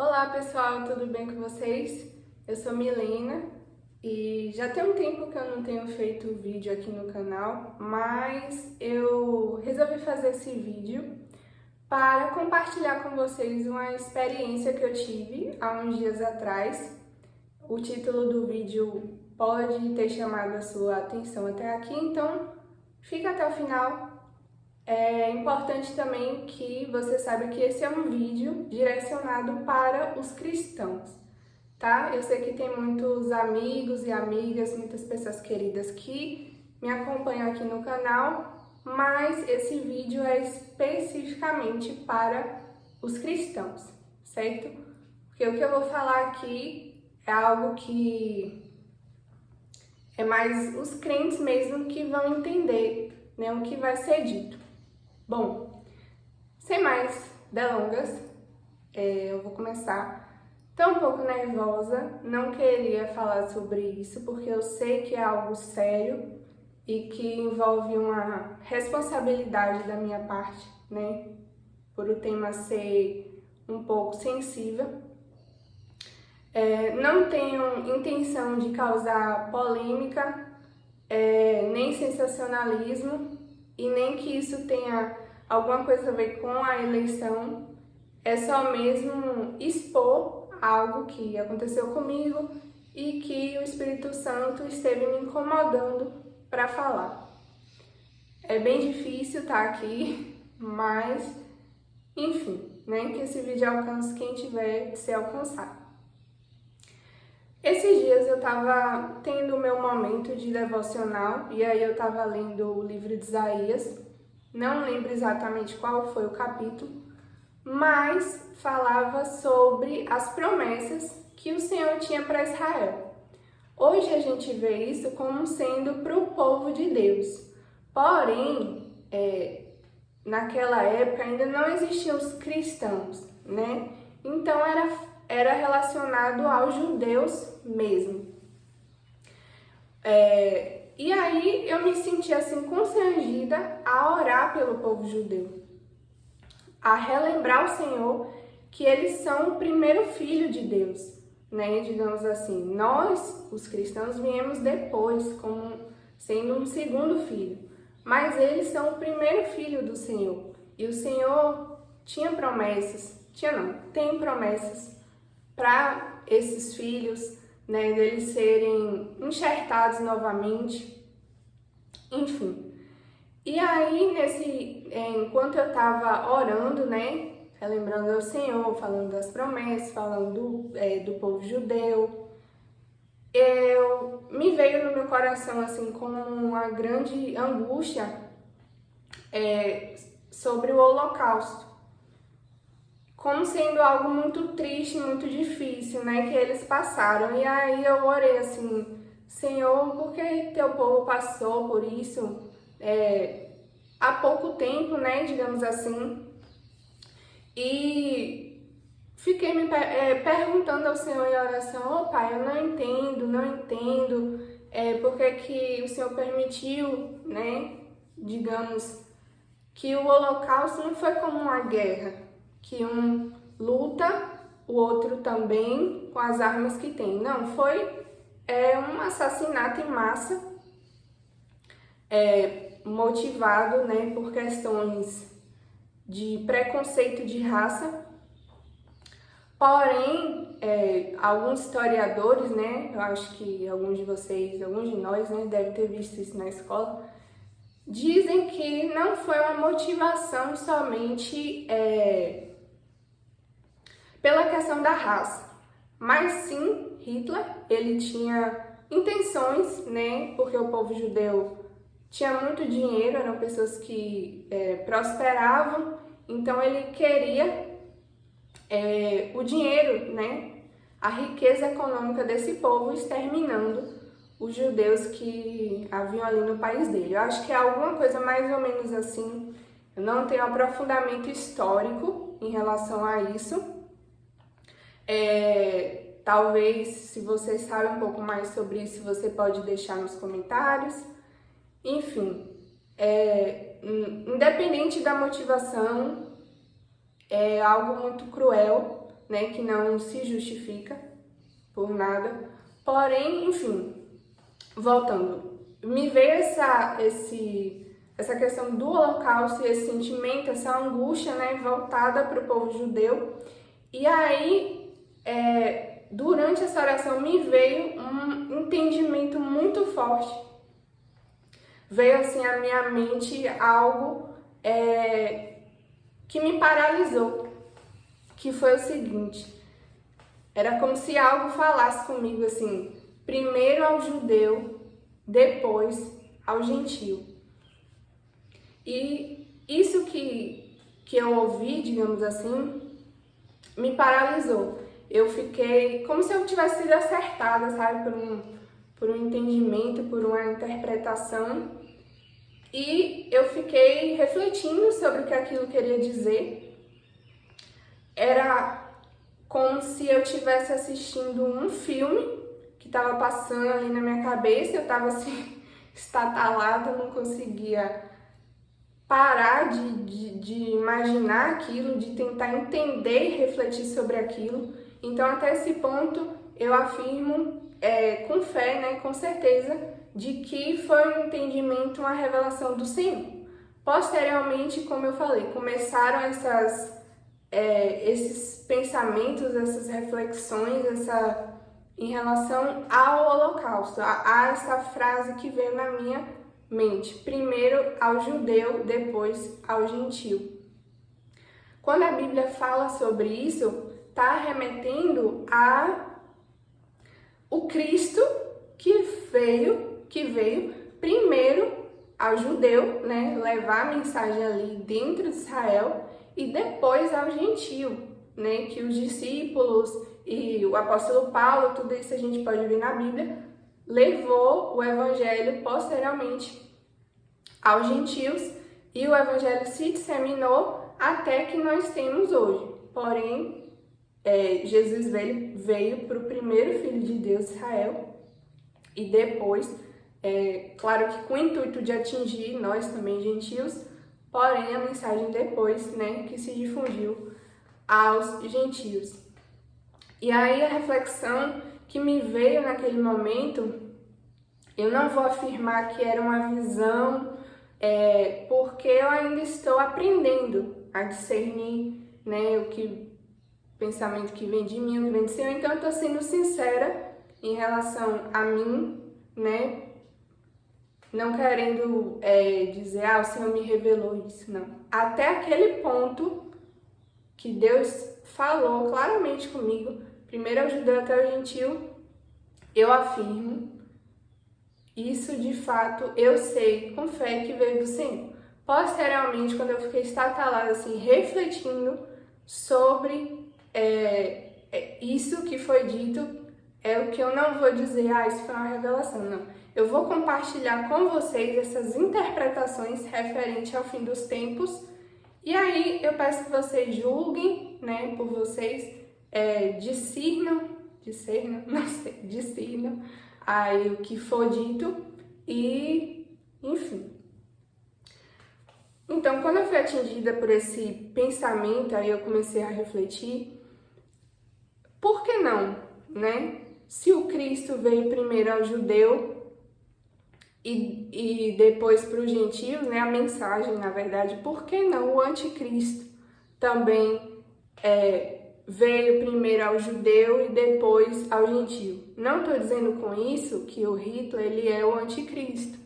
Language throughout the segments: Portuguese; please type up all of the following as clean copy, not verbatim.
Olá pessoal, tudo bem com vocês? Eu sou Milena e já tem um tempo que eu não tenho feito vídeo aqui no canal, mas eu resolvi fazer esse vídeo para compartilhar com vocês uma experiência que eu tive há uns dias atrás. O título do vídeo pode ter chamado a sua atenção até aqui, então fica até o final. É importante também que você saiba que esse é um vídeo direcionado para os cristãos, tá? Eu sei que tem muitos amigos e amigas, muitas pessoas queridas que me acompanham aqui no canal, mas esse vídeo é especificamente para os cristãos, certo? Porque o que eu vou falar aqui é algo que é mais os crentes mesmo que vão entender, né, o que vai ser dito. Bom, sem mais delongas, eu vou começar. Tô um pouco nervosa, não queria falar sobre isso porque eu sei que é algo sério e que envolve uma responsabilidade da minha parte, né? Por o tema ser um pouco sensível. Não tenho intenção de causar polêmica, nem sensacionalismo e nem que isso tenha alguma coisa a ver com a eleição. É só mesmo expor algo que aconteceu comigo e que o Espírito Santo esteve me incomodando para falar. É bem difícil estar aqui, mas enfim, né, que esse vídeo alcance quem tiver de ser alcançado. Esses dias eu estava tendo o meu momento de devocional e aí eu estava lendo o livro de Isaías, não lembro exatamente qual foi o capítulo, mas falava sobre as promessas que o Senhor tinha para Israel. Hoje a gente vê isso como sendo para o povo de Deus, porém, naquela época ainda não existiam os cristãos, né? Então era relacionado aos judeus mesmo. E aí eu me senti assim constrangida a orar pelo povo judeu, a relembrar o Senhor que eles são o primeiro filho de Deus, né? Digamos assim, nós, os cristãos, viemos depois, como sendo um segundo filho, mas eles são o primeiro filho do Senhor. E o Senhor tem promessas para esses filhos, né, deles serem enxertados novamente, enfim. E aí, enquanto eu estava orando, né, relembrando ao Senhor, falando das promessas, falando do povo judeu, me veio no meu coração, assim, como uma grande angústia sobre o Holocausto, como sendo algo muito triste, muito difícil, né, que eles passaram. E aí eu orei assim, Senhor, por que teu povo passou por isso há pouco tempo, né, digamos assim, e fiquei me perguntando ao Senhor em oração, Pai, eu não entendo, por que o Senhor permitiu, né, digamos, que o Holocausto não foi como uma guerra, que um luta, o outro também, com as armas que tem. Não, foi um assassinato em massa, motivado, né, por questões de preconceito de raça. Porém, alguns historiadores, né, eu acho que alguns de nós, né, devem ter visto isso na escola, dizem que não foi uma motivação somente pela questão da raça, mas sim Hitler, ele tinha intenções, né, porque o povo judeu tinha muito dinheiro, eram pessoas que prosperavam, então ele queria o dinheiro, né, a riqueza econômica desse povo, exterminando os judeus que haviam ali no país dele. Eu acho que é alguma coisa mais ou menos assim. Eu não tenho aprofundamento histórico em relação a isso. Talvez, se você sabe um pouco mais sobre isso, você pode deixar nos comentários. Enfim, independente da motivação, é algo muito cruel, né, que não se justifica por nada. Porém, enfim, voltando, me veio essa questão do Holocausto e esse sentimento, essa angústia, né, voltada para o povo judeu. E aí, durante essa oração, me veio um entendimento muito forte. Veio assim à minha mente algo que me paralisou, que foi o seguinte: era como se algo falasse comigo assim, primeiro ao judeu, depois ao gentio. E isso que eu ouvi, digamos assim, me paralisou. Eu fiquei como se eu tivesse sido acertada, sabe, por um entendimento, por uma interpretação. E eu fiquei refletindo sobre o que aquilo queria dizer. Era como se eu estivesse assistindo um filme que estava passando ali na minha cabeça. Eu estava assim, estatalada, não conseguia parar de imaginar aquilo, de tentar entender e refletir sobre aquilo. Então, até esse ponto, eu afirmo com fé, né, com certeza, de que foi um entendimento, uma revelação do Senhor. Posteriormente, como eu falei, começaram esses pensamentos, essas reflexões, em relação ao Holocausto, a essa frase que veio na minha mente: primeiro ao judeu, depois ao gentio. Quando a Bíblia fala sobre isso, está remetendo o Cristo que veio primeiro ao judeu, né, levar a mensagem ali dentro de Israel, e depois ao gentio, né, que os discípulos e o apóstolo Paulo, tudo isso a gente pode ver na Bíblia, levou o evangelho posteriormente aos gentios, e o evangelho se disseminou até que nós temos hoje. Porém, Jesus veio para o primeiro filho de Deus, Israel, e depois, claro que com o intuito de atingir nós também gentios, porém a mensagem depois, né, que se difundiu aos gentios. E aí a reflexão que me veio naquele momento, eu não vou afirmar que era uma visão, porque eu ainda estou aprendendo a discernir, né, o pensamento que vem de mim, o que vem do Senhor. Então eu estou sendo sincera em relação a mim, né, não querendo dizer, o Senhor me revelou isso, não. Até aquele ponto que Deus falou claramente comigo, primeiro ao judeu até ao gentio, eu afirmo, isso de fato eu sei com fé que veio do Senhor. Posteriormente, quando eu fiquei estatalada assim, refletindo sobre isso que foi dito, é o que eu não vou dizer, isso foi uma revelação, não. Eu vou compartilhar com vocês essas interpretações referentes ao fim dos tempos, e aí eu peço que vocês julguem, né, por vocês, discernam aí o que for dito, e enfim. Então, quando eu fui atingida por esse pensamento, aí eu comecei a refletir, por que não, né? Se o Cristo veio primeiro ao judeu e depois para os gentios, né? A mensagem, na verdade, por que não o anticristo também veio primeiro ao judeu e depois ao gentio? Não estou dizendo com isso que o Hitler ele é o anticristo.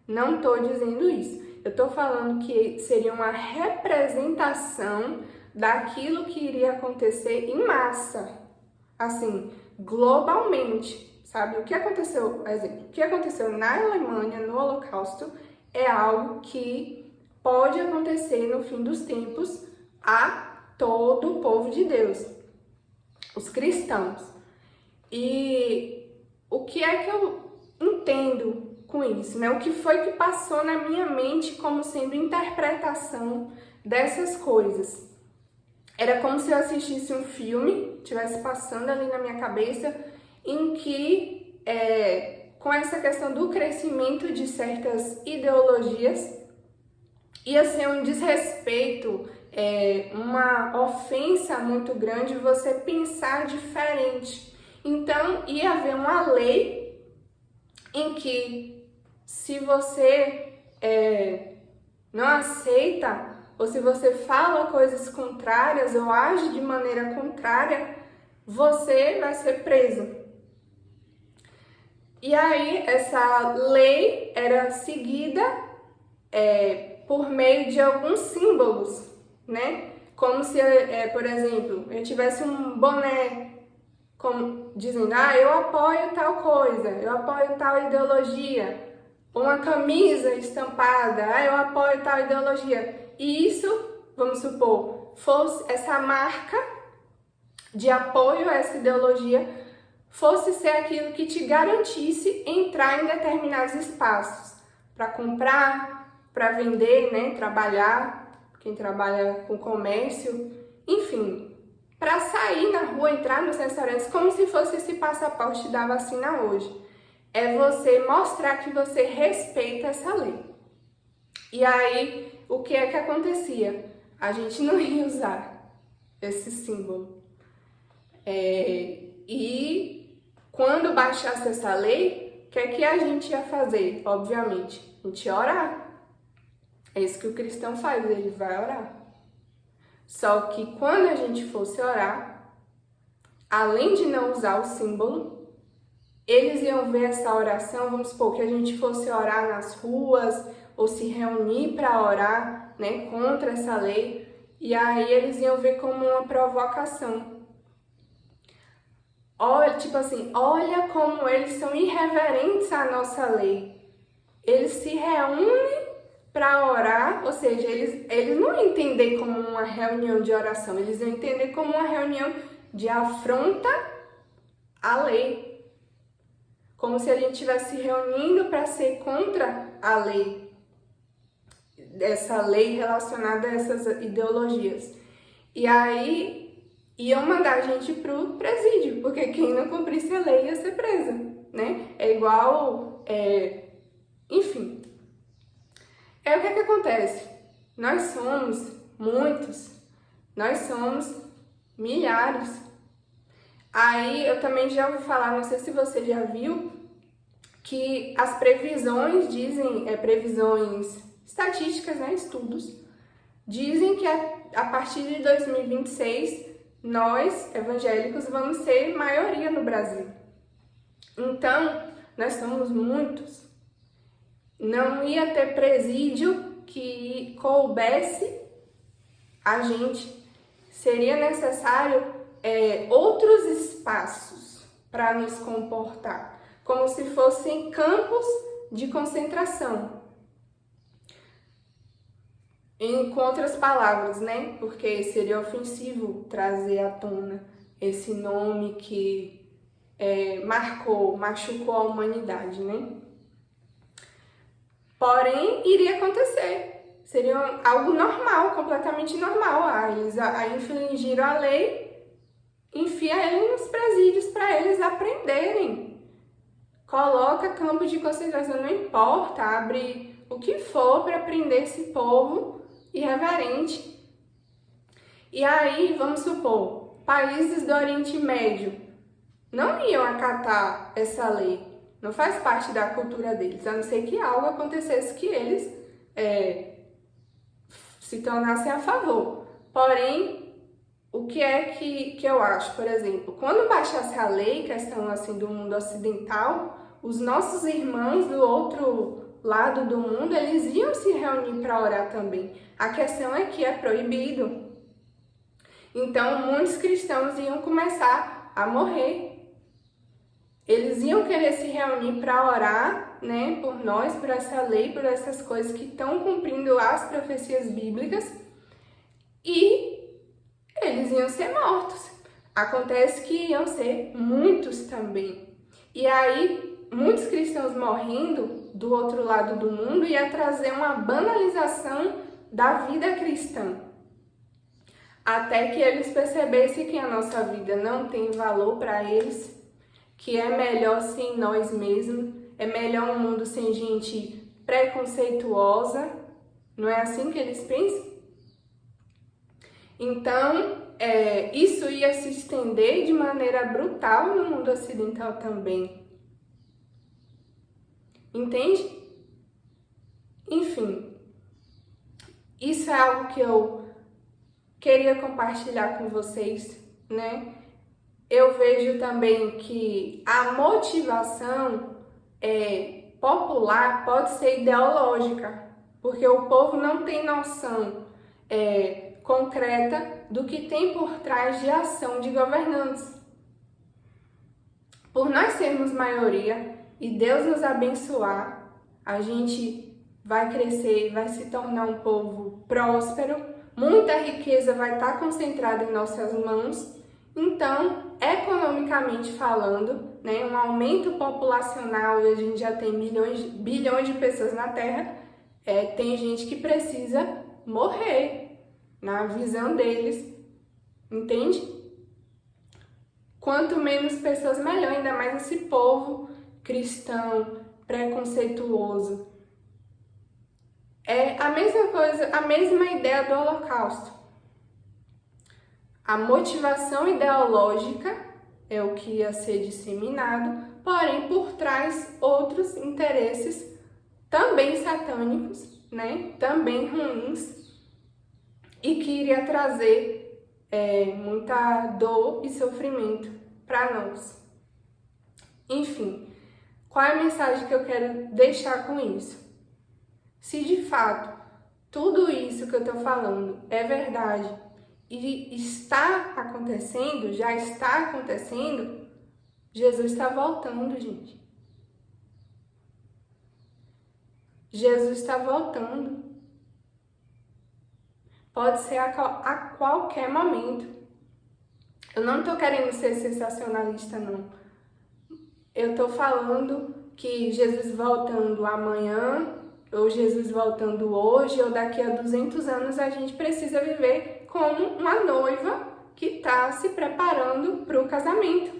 Não estou dizendo isso. Eu estou falando que seria uma representação daquilo que iria acontecer em massa, assim, globalmente, sabe? O que aconteceu, exemplo, o que aconteceu na Alemanha no Holocausto é algo que pode acontecer no fim dos tempos a todo o povo de Deus, os cristãos. E o que é que eu entendo com isso, né? O que foi que passou na minha mente como sendo interpretação dessas coisas? Era como se eu assistisse um filme, estivesse passando ali na minha cabeça, em que, com essa questão do crescimento de certas ideologias, ia ser um desrespeito uma ofensa muito grande você pensar diferente. Então, ia haver uma lei em que se você não aceita, ou se você fala coisas contrárias ou age de maneira contrária, você vai ser preso. E aí, essa lei era seguida por meio de alguns símbolos, né? Como se, por exemplo, eu tivesse um boné dizendo, eu apoio tal coisa, eu apoio tal ideologia, uma camisa estampada, eu apoio tal ideologia. E isso, vamos supor, fosse essa marca de apoio a essa ideologia, fosse ser aquilo que te garantisse entrar em determinados espaços para comprar, para vender, né, trabalhar, quem trabalha com comércio, enfim, para sair na rua, entrar nos restaurantes, como se fosse esse passaporte da vacina hoje. É você mostrar que você respeita essa lei. E aí, o que é que acontecia? A gente não ia usar esse símbolo. E quando baixasse essa lei, o que é que a gente ia fazer? Obviamente, a gente ia orar. É isso que o cristão faz, ele vai orar. Só que quando a gente fosse orar, além de não usar o símbolo, eles iam ver essa oração, vamos supor que a gente fosse orar nas ruas ou se reunir para orar, né, contra essa lei, e aí eles iam ver como uma provocação. Olha, tipo assim, olha como eles são irreverentes à nossa lei. Eles se reúnem para orar, ou seja, eles não iam entender como uma reunião de oração, eles iam entender como uma reunião de afronta à lei. Como se a gente estivesse se reunindo para ser contra a lei, essa lei relacionada a essas ideologias. E aí iam mandar a gente pro presídio, porque quem não cumprisse a lei ia ser presa, né? É igual, enfim. O que acontece? Nós somos muitos, nós somos milhares. Aí eu também já ouvi falar, não sei se você já viu, que as previsões dizem, previsões estatísticas, né, estudos, dizem que a partir de 2026 nós, evangélicos, vamos ser maioria no Brasil. Então, nós somos muitos. Não ia ter presídio que coubesse a gente. Seria necessário outros espaços para nos comportar, como se fossem campos de concentração. Com outras palavras, né? Porque seria ofensivo trazer à tona esse nome que machucou a humanidade, né? Porém, iria acontecer. Seria algo normal, completamente normal. Eles infringiram a lei, enfia ele nos presídios para eles aprenderem. Coloca campo de concentração, não importa, abre o que for para prender esse povo irreverente. E aí, vamos supor, países do Oriente Médio não iam acatar essa lei. Não faz parte da cultura deles, a não ser que algo acontecesse que eles se tornassem a favor. Porém, o que é que eu acho? Por exemplo, quando baixasse a lei, questão assim do mundo ocidental, os nossos irmãos do outro lado do mundo, eles iam se reunir para orar também. A questão é que é proibido. Então, muitos cristãos iam começar a morrer. Eles iam querer se reunir para orar, né, por nós, por essa lei, por essas coisas que estão cumprindo as profecias bíblicas, e eles iam ser mortos. Acontece que iam ser muitos também. E aí, muitos cristãos morrendo do outro lado do mundo ia trazer uma banalização da vida cristã. Até que eles percebessem que a nossa vida não tem valor para eles, que é melhor sem nós mesmos, é melhor um mundo sem gente preconceituosa. Não é assim que eles pensam? Então, isso ia se estender de maneira brutal no mundo ocidental também. Entende? Enfim, isso é algo que eu queria compartilhar com vocês, né? Eu vejo também que a motivação popular pode ser ideológica, porque o povo não tem noção concreta do que tem por trás de ação de governantes. Por nós sermos maioria e Deus nos abençoar, a gente vai crescer, vai se tornar um povo próspero, muita riqueza vai estar concentrada em nossas mãos. Então, economicamente falando, né, um aumento populacional, e a gente já tem bilhões de pessoas na Terra, tem gente que precisa morrer, na visão deles, entende? Quanto menos pessoas, melhor, ainda mais esse povo cristão, preconceituoso. É a mesma coisa, a mesma ideia do Holocausto. A motivação ideológica é o que ia ser disseminado, porém por trás outros interesses também satânicos, né? Também ruins, e que iria trazer muita dor e sofrimento para nós. Enfim, qual é a mensagem que eu quero deixar com isso? Se de fato tudo isso que eu estou falando é verdade e está acontecendo, já está acontecendo, Jesus está voltando, gente. Jesus está voltando. Pode ser a qualquer momento. Eu não estou querendo ser sensacionalista, não. Eu estou falando que Jesus voltando amanhã, ou Jesus voltando hoje, ou daqui a 200 anos, a gente precisa viver como uma noiva que está se preparando para o casamento.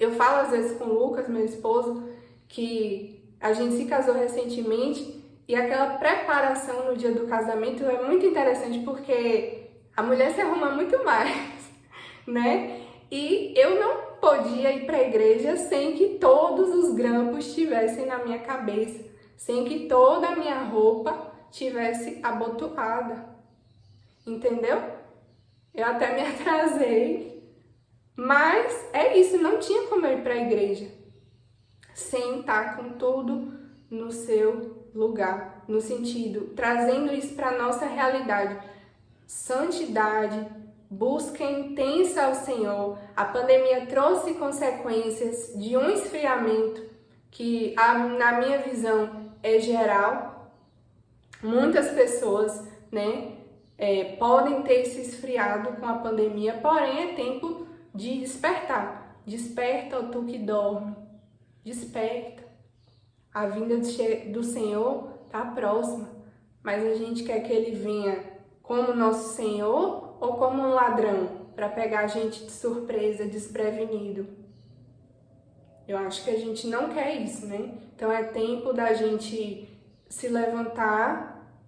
Eu falo às vezes com o Lucas, meu esposo, que a gente se casou recentemente e aquela preparação no dia do casamento é muito interessante porque a mulher se arruma muito mais, né? E eu não podia ir para a igreja sem que todos os grampos estivessem na minha cabeça, sem que toda a minha roupa tivesse abotoada, entendeu? Eu até me atrasei, mas é isso, não tinha como eu ir para a igreja sem estar com tudo no seu lugar, no sentido, trazendo isso para a nossa realidade. Santidade, busca intensa ao Senhor. A pandemia trouxe consequências de um esfriamento que, na minha visão, é geral. Muitas pessoas, né, podem ter se esfriado com a pandemia, porém é tempo de despertar. Desperta, ó tu que dorme. Desperta. A vinda do Senhor está próxima, mas a gente quer que Ele venha como nosso Senhor ou como um ladrão para pegar a gente de surpresa, desprevenido. Eu acho que a gente não quer isso, né? Então é tempo da gente se levantar.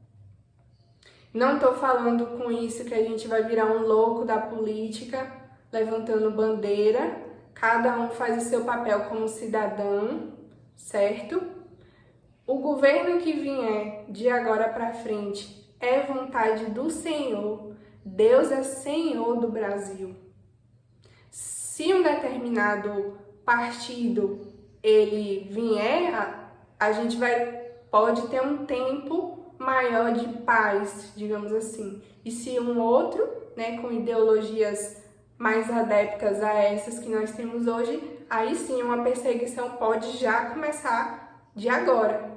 Não estou falando com isso que a gente vai virar um louco da política, levantando bandeira. Cada um faz o seu papel como cidadão, certo? O governo que vier de agora para frente é vontade do Senhor. Deus é Senhor do Brasil. Se um determinado partido ele vier, a gente pode ter um tempo maior de paz, digamos assim. E se um outro, né, com ideologias mais adeptas a essas que nós temos hoje, aí sim uma perseguição pode já começar de agora.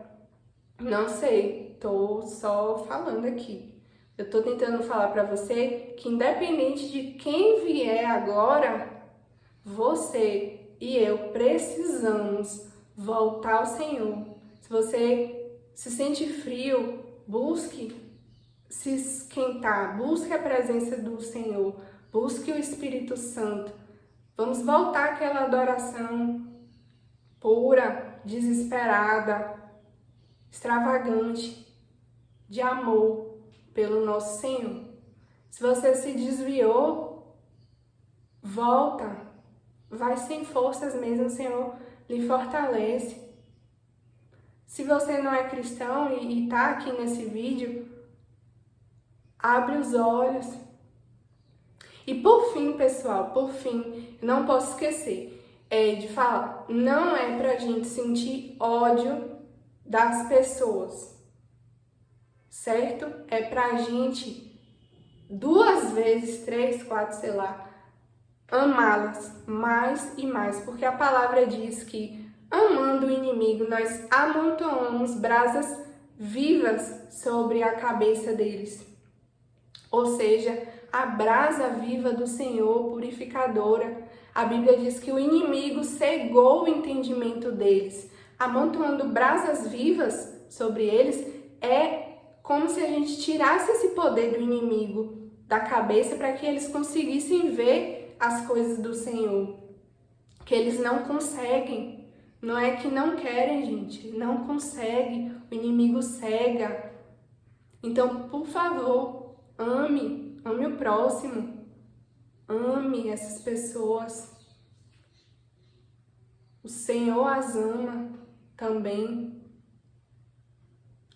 Não sei, tô só falando aqui. Eu tô tentando falar para você que independente de quem vier agora, você e eu precisamos voltar ao Senhor. Se você se sente frio, busque se esquentar, busque a presença do Senhor, busque o Espírito Santo. Vamos voltar àquela adoração pura, desesperada, extravagante, de amor pelo nosso Senhor. Se você se desviou, volta. Vai sem forças mesmo, o Senhor lhe fortalece. Se você não é cristão e está aqui nesse vídeo, abre os olhos. E por fim, pessoal, não posso esquecer de falar, não é pra gente sentir ódio das pessoas, certo? É pra gente 2 vezes, 3, 4, sei lá, amá-las mais e mais, porque a palavra diz que amando o inimigo, nós amontoamos brasas vivas sobre a cabeça deles. Ou seja, a brasa viva do Senhor, purificadora. A Bíblia diz que o inimigo cegou o entendimento deles. Amontoando brasas vivas sobre eles é como se a gente tirasse esse poder do inimigo da cabeça para que eles conseguissem ver as coisas do Senhor. Que eles não conseguem. Não é que não querem, gente. Não conseguem. O inimigo cega. Então, por favor, ame o próximo, ame essas pessoas. O Senhor as ama também.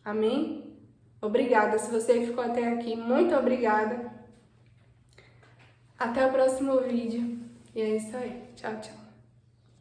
Amém? Obrigada. Se você ficou até aqui, muito obrigada. Até o próximo vídeo. E é isso aí. Tchau, tchau.